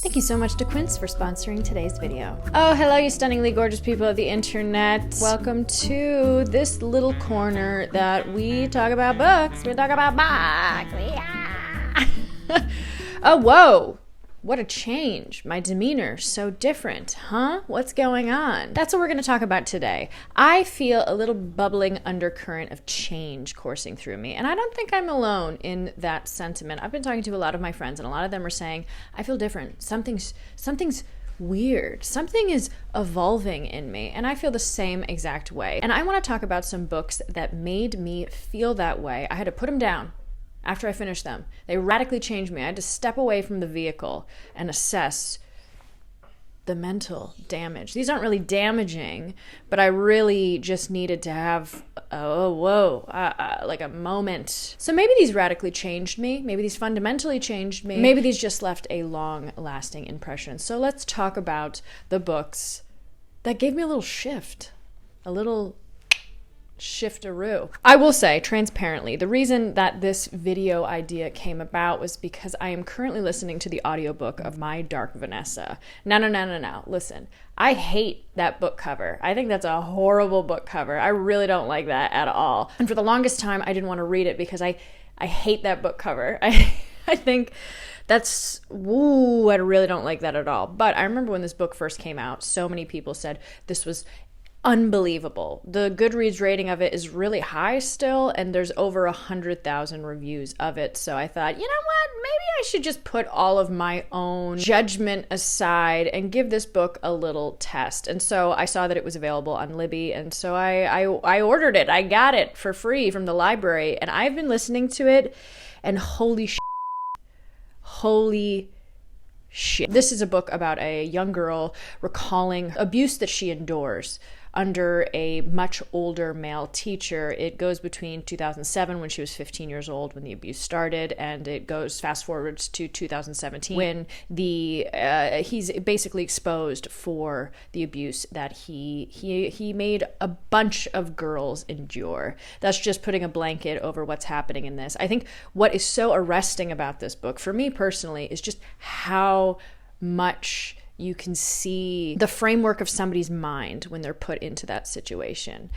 Thank you so much to Quint for sponsoring today's video. Oh, hello, you stunningly gorgeous people of the internet. Welcome to this little corner that we talk about books. We talk about books. Yeah. Oh, whoa. What a change. My demeanor, so different. Huh? What's going on? That's what we're going to talk about today. I feel a little bubbling undercurrent of change coursing through me, and I don't think I'm alone in that sentiment. I've been talking to a lot of my friends, and a lot of them are saying, I feel different. Something's weird. Something is evolving in me, and I feel the same exact way. And I want to talk about some books that made me feel that way. I had to put them down. After I finished them, they radically changed me. I had to step away from the vehicle and assess the mental damage. These aren't really damaging, but I really just needed to have, like a moment. So maybe these radically changed me. Maybe these fundamentally changed me. Maybe these just left a long-lasting impression. So let's talk about the books that gave me a little shift, a little shiftaroo. I will say transparently, the reason that this video idea came about was because I am currently listening to the audiobook of My Dark Vanessa. No. Listen, I hate that book cover. I think that's a horrible book cover. I really don't like that at all. And for the longest time, I didn't want to read it because I hate that book cover. I think that's, I really don't like that at all. But I remember when this book first came out, so many people said this was unbelievable. The Goodreads rating of it is really high still, and there's over 100,000 reviews of it. So I thought, you know what? Maybe I should just put all of my own judgment aside and give this book a little test. And so I saw that it was available on Libby, and so I ordered it. I got it for free from the library, and I've been listening to it, and holy shit. This is a book about a young girl recalling abuse that she endures under a much older male teacher. It goes between 2007, when she was 15 years old when the abuse started, and it goes fast forwards to 2017 when he's basically exposed for the abuse that he made a bunch of girls endure. That's just putting a blanket over what's happening in this. I think what is so arresting about this book, for me personally, is just how much you can see the framework of somebody's mind when they're put into that situation.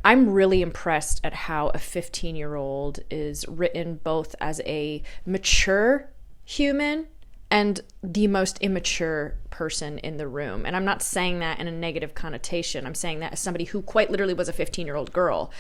I'm really impressed at how a 15-year-old is written both as a mature human and the most immature person in the room. And I'm not saying that in a negative connotation. I'm saying that as somebody who quite literally was a 15-year-old girl,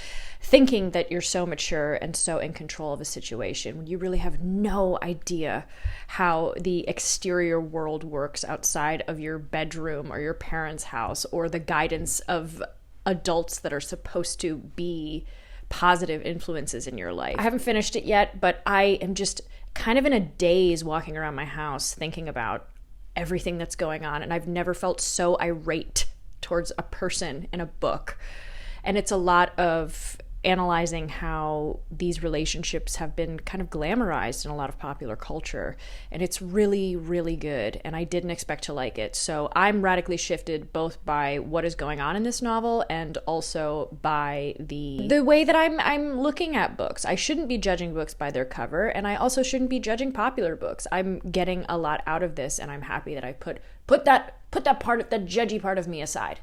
thinking that you're so mature and so in control of a situation when you really have no idea how the exterior world works outside of your bedroom or your parents' house or the guidance of adults that are supposed to be positive influences in your life. I haven't finished it yet, but I am just kind of in a daze walking around my house thinking about everything that's going on, and I've never felt so irate towards a person in a book. And it's a lot of analyzing how these relationships have been kind of glamorized in a lot of popular culture, and it's really, really good, and I didn't expect to like it. So I'm radically shifted both by what is going on in this novel and also by the way that I'm looking at books. I shouldn't be judging books by their cover, and I also shouldn't be judging popular books. I'm getting a lot out of this, and I'm happy that I put that judgy part of me aside.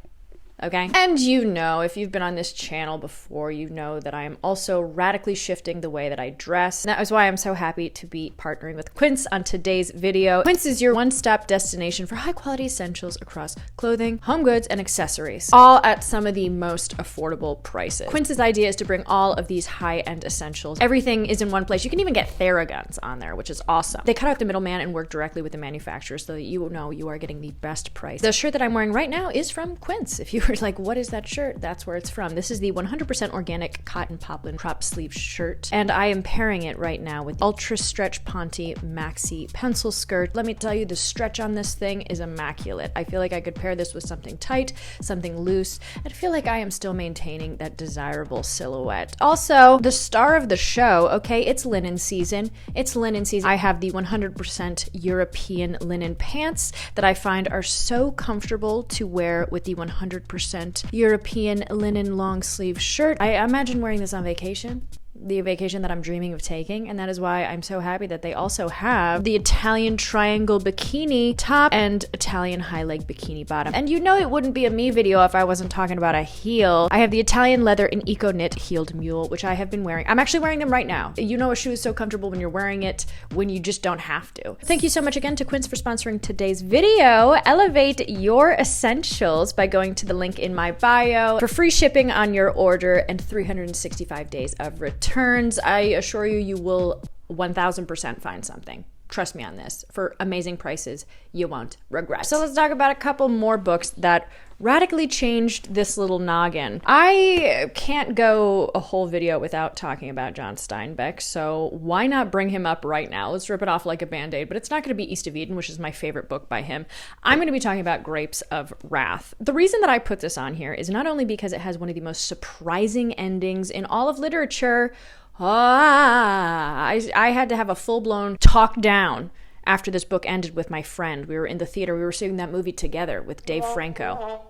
Okay? And you know, if you've been on this channel before, you know that I am also radically shifting the way that I dress. And that is why I'm so happy to be partnering with Quint on today's video. Quint is your one-stop destination for high-quality essentials across clothing, home goods, and accessories, all at some of the most affordable prices. Quint's idea is to bring all of these high-end essentials. Everything is in one place. You can even get Theraguns on there, which is awesome. They cut out the middleman and work directly with the manufacturer so that you know you are getting the best price. The shirt that I'm wearing right now is from Quint. If you were like, what is that shirt? That's where it's from. This is the 100% organic cotton poplin crop sleeve shirt, and I am pairing it right now with Ultra Stretch Ponte Maxi Pencil Skirt. Let me tell you, the stretch on this thing is immaculate. I feel like I could pair this with something tight, something loose, and I feel like I am still maintaining that desirable silhouette. Also, the star of the show, okay, it's linen season. It's linen season. I have the 100% European linen pants that I find are so comfortable to wear with the 100% European linen long sleeve shirt. I imagine wearing this on vacation. the vacation that I'm dreaming of taking, and that is why I'm so happy that they also have the Italian triangle bikini top and Italian high leg bikini bottom. And you know it wouldn't be a me video if I wasn't talking about a heel. I have the Italian leather and eco knit heeled mule, which I have been wearing. I'm actually wearing them right now. You know a shoe is so comfortable when you're wearing it when you just don't have to. Thank you so much again to Quint for sponsoring today's video. Elevate your essentials by going to the link in my bio for free shipping on your order and 365 days of returns. I assure you, you will 1000% find something. Trust me on this. For amazing prices, you won't regret. So let's talk about a couple more books that radically changed this little noggin. I can't go a whole video without talking about John Steinbeck, so why not bring him up right now? Let's rip it off like a band-aid, but it's not going to be East of Eden, which is my favorite book by him. I'm going to be talking about Grapes of Wrath. The reason that I put this on here is not only because it has one of the most surprising endings in all of literature. I had to have a full-blown talk down after this book ended with my friend. We were in the theater. We were seeing that movie together with Dave Franco.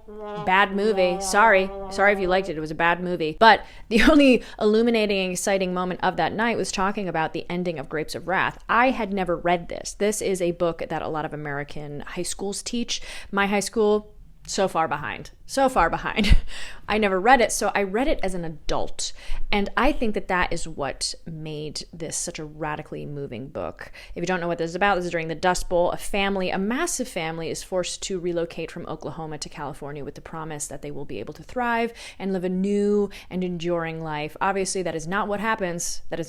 Bad movie. Sorry if you liked it. It was a bad movie. But the only illuminating and exciting moment of that night was talking about the ending of Grapes of Wrath. I had never read this. This is a book that a lot of American high schools teach. My high school, so far behind. I never read it, so I read it as an adult. And I think that that is what made this such a radically moving book. If you don't know what this is about, this is during the Dust Bowl. A massive family is forced to relocate from Oklahoma to California with the promise that they will be able to thrive and live a new and enduring life. Obviously, that is not what happens. This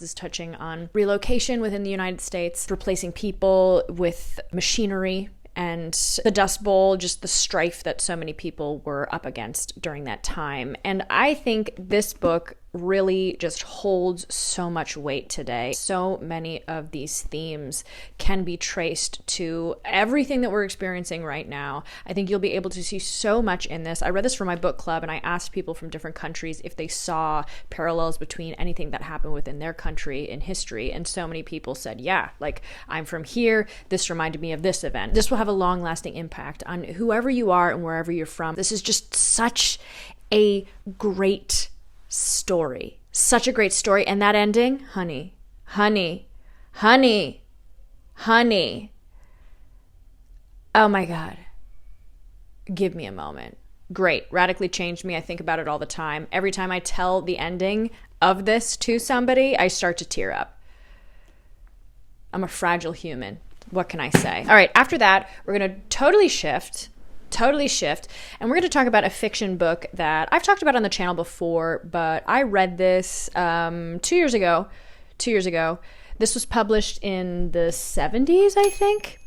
is touching on relocation within the United States, replacing people with machinery, and the Dust Bowl, just the strife that so many people were up against during that time. And I think this book really just holds so much weight today. So many of these themes can be traced to everything that we're experiencing right now. I think you'll be able to see so much in this. I read this for my book club, and I asked people from different countries if they saw parallels between anything that happened within their country in history. And so many people said, yeah, like, I'm from here. This reminded me of this event. This will have a long-lasting impact on whoever you are and wherever you're from. This is just such a great story. Such a great story. And that ending, honey. Oh my God. Give me a moment. Great. Radically changed me. I think about it all the time. Every time I tell the ending of this to somebody, I start to tear up. I'm a fragile human. What can I say? All right. After that, we're going to totally shift, and we're going to talk about a fiction book that I've talked about on the channel before, but I read this 2 years ago. This was published in the 70s, I think.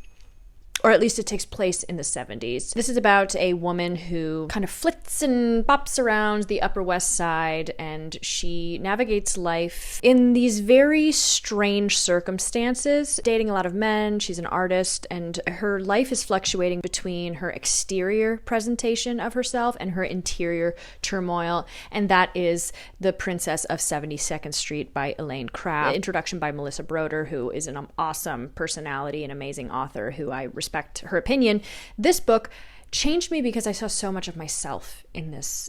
Or at least it takes place in the 70s. This is about a woman who kind of flits and bops around the Upper West Side, and she navigates life in these very strange circumstances, dating a lot of men. She's an artist, and her life is fluctuating between her exterior presentation of herself and her interior turmoil, and that is The Princess of 72nd Street by Elaine Crabb. Introduction by Melissa Broder, who is an awesome personality and amazing author who I respect her opinion. This book changed me because I saw so much of myself in this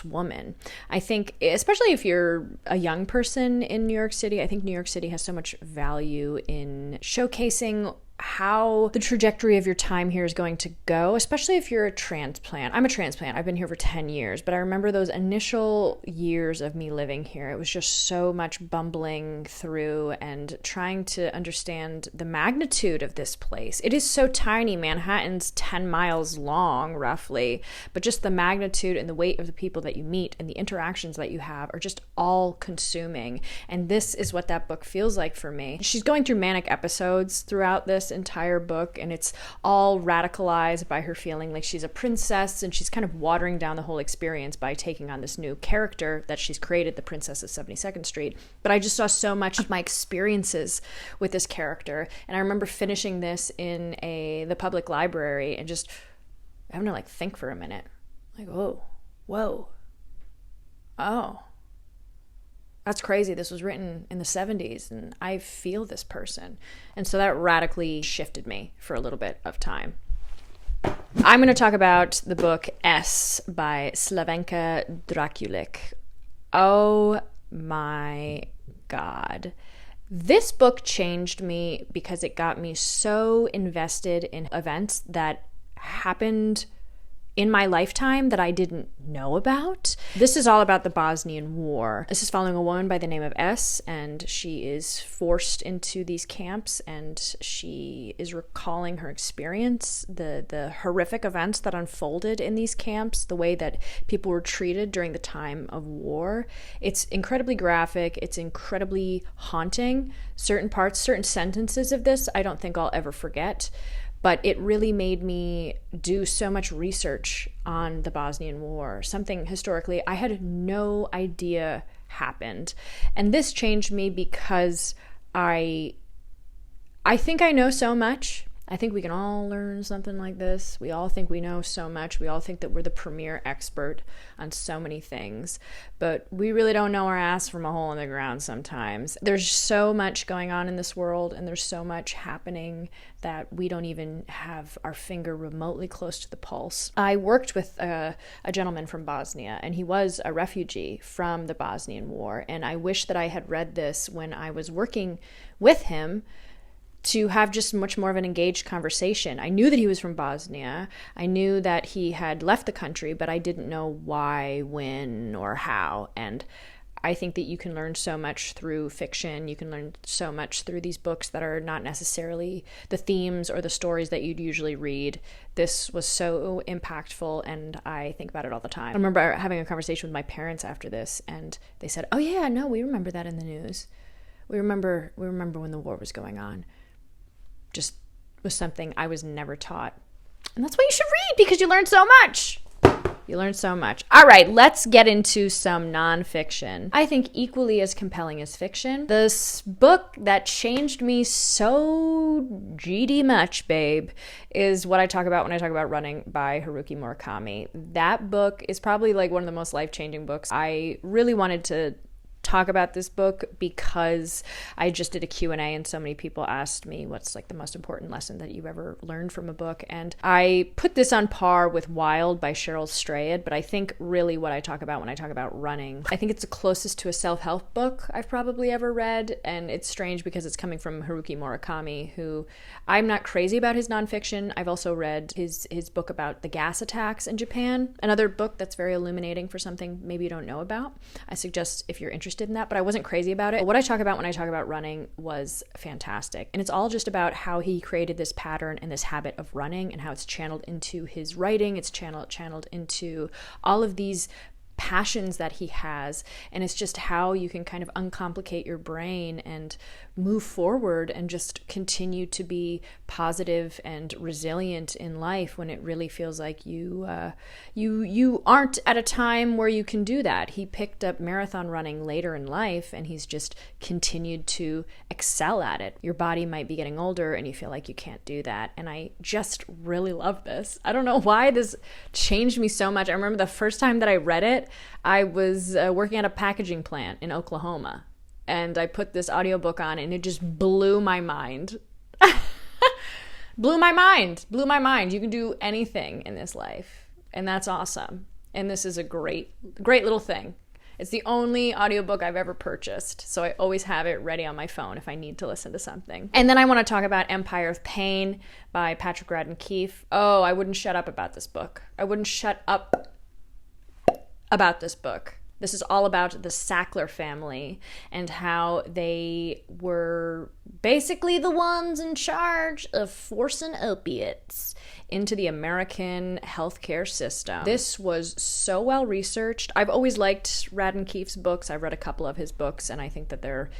woman. I think, especially if you're a young person in New York City, I think New York City has so much value in showcasing how the trajectory of your time here is going to go, especially if you're a transplant. I'm a transplant. I've been here for 10 years, but I remember those initial years of me living here. It was just so much bumbling through and trying to understand the magnitude of this place. It is so tiny. Manhattan's 10 miles long, roughly, but just the magnitude and the weight of the people that you meet and the interactions that you have are just all consuming. And this is what that book feels like for me. She's going through manic episodes throughout this entire book, and it's all radicalized by her feeling like she's a princess, and she's kind of watering down the whole experience by taking on this new character that she's created, the Princess of 72nd Street. But I just saw so much of my experiences with this character, and I remember finishing this in the public library and just having to think for a minute, whoa, oh, that's crazy. This was written in the 70s, and I feel this person. And so that radically shifted me for a little bit of time. I'm going to talk about the book S by Slavenka Drakulic. Oh my God. This book changed me because it got me so invested in events that happened in my lifetime that I didn't know about. This is all about the Bosnian War. This is following a woman by the name of S, and she is forced into these camps, and she is recalling her experience, the horrific events that unfolded in these camps, the way that people were treated during the time of war. It's incredibly graphic. It's incredibly haunting. Certain parts, certain sentences of this, I don't think I'll ever forget. But it really made me do so much research on the Bosnian War, something historically I had no idea happened. And this changed me because I think I know so much. I think we can all learn something like this. We all think we know so much. We all think that we're the premier expert on so many things, but we really don't know our ass from a hole in the ground sometimes. There's so much going on in this world, and there's so much happening that we don't even have our finger remotely close to the pulse. I worked with a gentleman from Bosnia, and he was a refugee from the Bosnian War, and I wish that I had read this when I was working with him to have just much more of an engaged conversation. I knew that he was from Bosnia. I knew that he had left the country, but I didn't know why, when, or how. And I think that you can learn so much through fiction. You can learn so much through these books that are not necessarily the themes or the stories that you'd usually read. This was so impactful, and I think about it all the time. I remember having a conversation with my parents after this, and they said, "Oh yeah, no, we remember that in the news. We remember when the war was going on." Just was something I was never taught. And that's why you should read, because you learn so much. You learn so much. All right, let's get into some nonfiction. I think equally as compelling as fiction. This book that changed me so GD much, babe, is what I talk about when I talk about Running by Haruki Murakami. That book is probably like one of the most life-changing books. I really wanted to talk about this book because I just did a Q&A, and so many people asked me what's like the most important lesson that you ever learned from a book, and I put this on par with Wild by Cheryl Strayed, but I think really what I talk about when I talk about running, I think it's the closest to a self-help book I've probably ever read, and it's strange because it's coming from Haruki Murakami, who I'm not crazy about his nonfiction. I've also read his book about the gas attacks in Japan, another book that's very illuminating for something maybe you don't know about. I suggest if you're interested in that, but I wasn't crazy about it. But what I talk about when I talk about running was fantastic. And it's all just about how he created this pattern and this habit of running, and how it's channeled into his writing. It's channeled into all of these passions that he has, and it's just how you can kind of uncomplicate your brain and move forward and just continue to be positive and resilient in life when it really feels like you aren't at a time where you can do that. He picked up marathon running later in life, and he's just continued to excel at it. Your body might be getting older and you feel like you can't do that, and I just really love this. I don't know why this changed me so much. I remember the first time that I read it, I was working at a packaging plant in Oklahoma, and I put this audiobook on, and it just blew my mind. Blew my mind. You can do anything in this life, and that's awesome. And this is a great little thing. It's the only audiobook I've ever purchased, so I always have it ready on my phone if I need to listen to something. And then I want to talk about Empire of Pain by Patrick Radden Keefe. Oh, I wouldn't shut up about this book. This is all about the Sackler family and how they were basically the ones in charge of forcing opiates into the American healthcare system. This was so well researched. I've always liked Radden Keefe's books. I've read a couple of his books, and I think that they're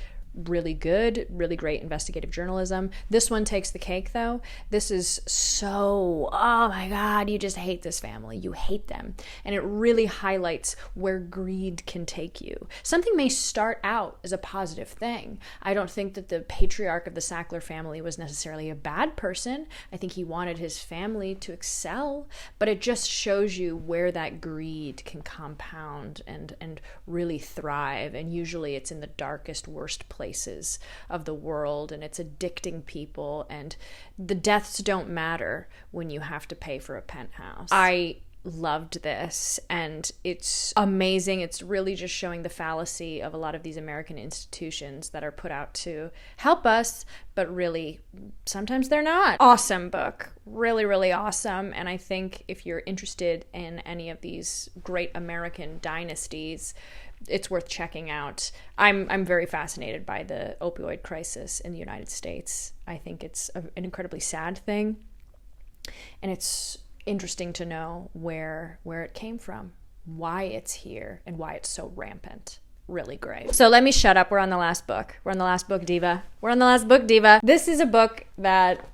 really good, really great investigative journalism. This one takes the cake, though. This is so, oh my God, you just hate this family. You hate them. And it really highlights where greed can take you. Something may start out as a positive thing. I don't think that the patriarch of the Sackler family was necessarily a bad person. I think he wanted his family to excel, but it just shows you where that greed can compound and really thrive. And usually it's in the darkest, worst places of the world, and it's addicting people, and the deaths don't matter when you have to pay for a penthouse. I loved this, and it's amazing. It's really just showing the fallacy of a lot of these American institutions that are put out to help us, but really sometimes they're not. Awesome book. Really, really awesome. And I think if you're interested in any of these great American dynasties, it's worth checking out. I'm very fascinated by the opioid crisis in the United States. I think it's an incredibly sad thing, and it's interesting to know where it came from, why it's here, and why it's so rampant. Really great. So let me shut up. We're on the last book. We're on the last book, Diva. We're on the last book, Diva. This is a book that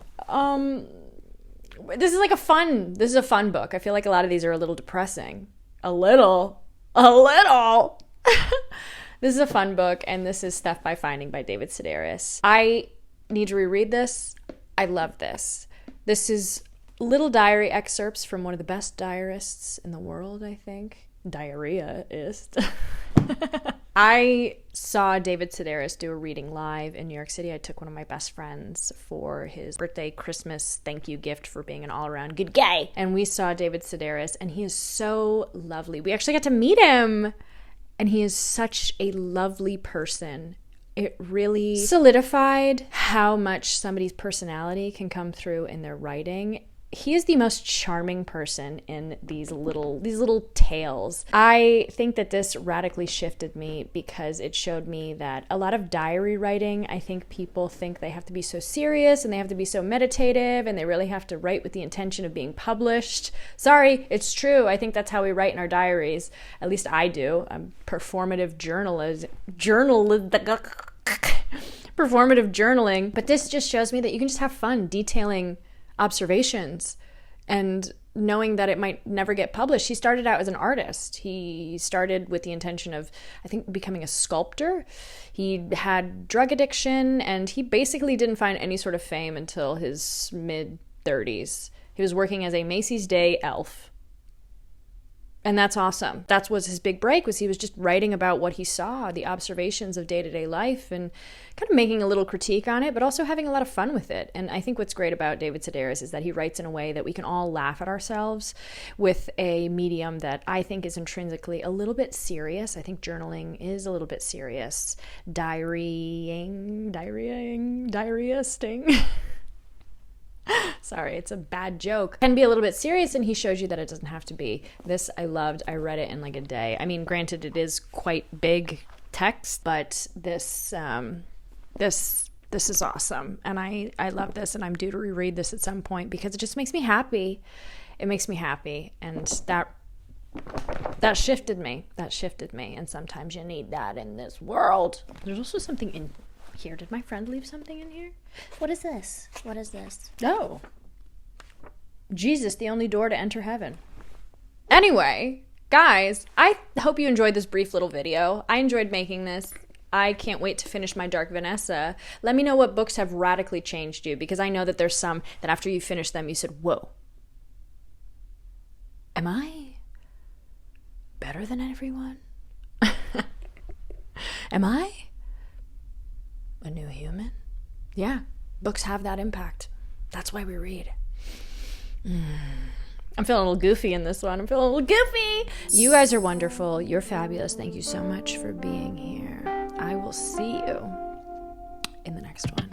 this is a fun book. I feel like a lot of these are a little depressing. A little. This is a fun book, and this is Theft by Finding by David Sedaris. I need to reread this. I love this. This is little diary excerpts from one of the best diarists in the world, I think. Diarrheaist. I saw David Sedaris do a reading live in New York City. I took one of my best friends for his birthday, Christmas thank you gift for being an all-around good guy. And we saw David Sedaris, and he is so lovely. We actually got to meet him, and he is such a lovely person. It really solidified how much somebody's personality can come through in their writing. He is the most charming person in these little tales. I think that this radically shifted me because it showed me that a lot of diary writing, I think people think they have to be so serious and they have to be so meditative and they really have to write with the intention of being published. Sorry, it's true. I think that's how we write in our diaries. At least I do. I'm performative performative journaling. But this just shows me that you can just have fun detailing observations and knowing that it might never get published. He started out as an artist. He started with the intention of, I think, becoming a sculptor. He had drug addiction, and he basically didn't find any sort of fame until his mid-30s. He was working as a Macy's Day elf. And that's awesome. That was his big break, was he was just writing about what he saw, the observations of day-to-day life, and kind of making a little critique on it, but also having a lot of fun with it. And I think what's great about David Sedaris is that he writes in a way that we can all laugh at ourselves with a medium that I think is intrinsically a little bit serious. I think journaling is a little bit serious. Diarrheaing, sting. Sorry, it's a bad joke. Can be a little bit serious, and he shows you that it doesn't have to be. This I loved. I read it in like a day. I mean, granted, it is quite big text, but this is awesome. And I love this, and I'm due to reread this at some point because it just makes me happy. It makes me happy, and that shifted me. And sometimes you need that in this world. There's also something in here. Did my friend leave something in here? What is this? Oh. Jesus, the only door to enter heaven. Anyway, guys, I hope you enjoyed this brief little video. I enjoyed making this. I can't wait to finish my Dark Vanessa. Let me know what books have radically changed you, because I know that there's some that after you finish them, you said, whoa. Am I better than everyone? Am I a new human? Yeah, books have that impact. That's why we read. I'm feeling a little goofy in this one. You guys are wonderful. You're fabulous. Thank you so much for being here. I will see you in the next one.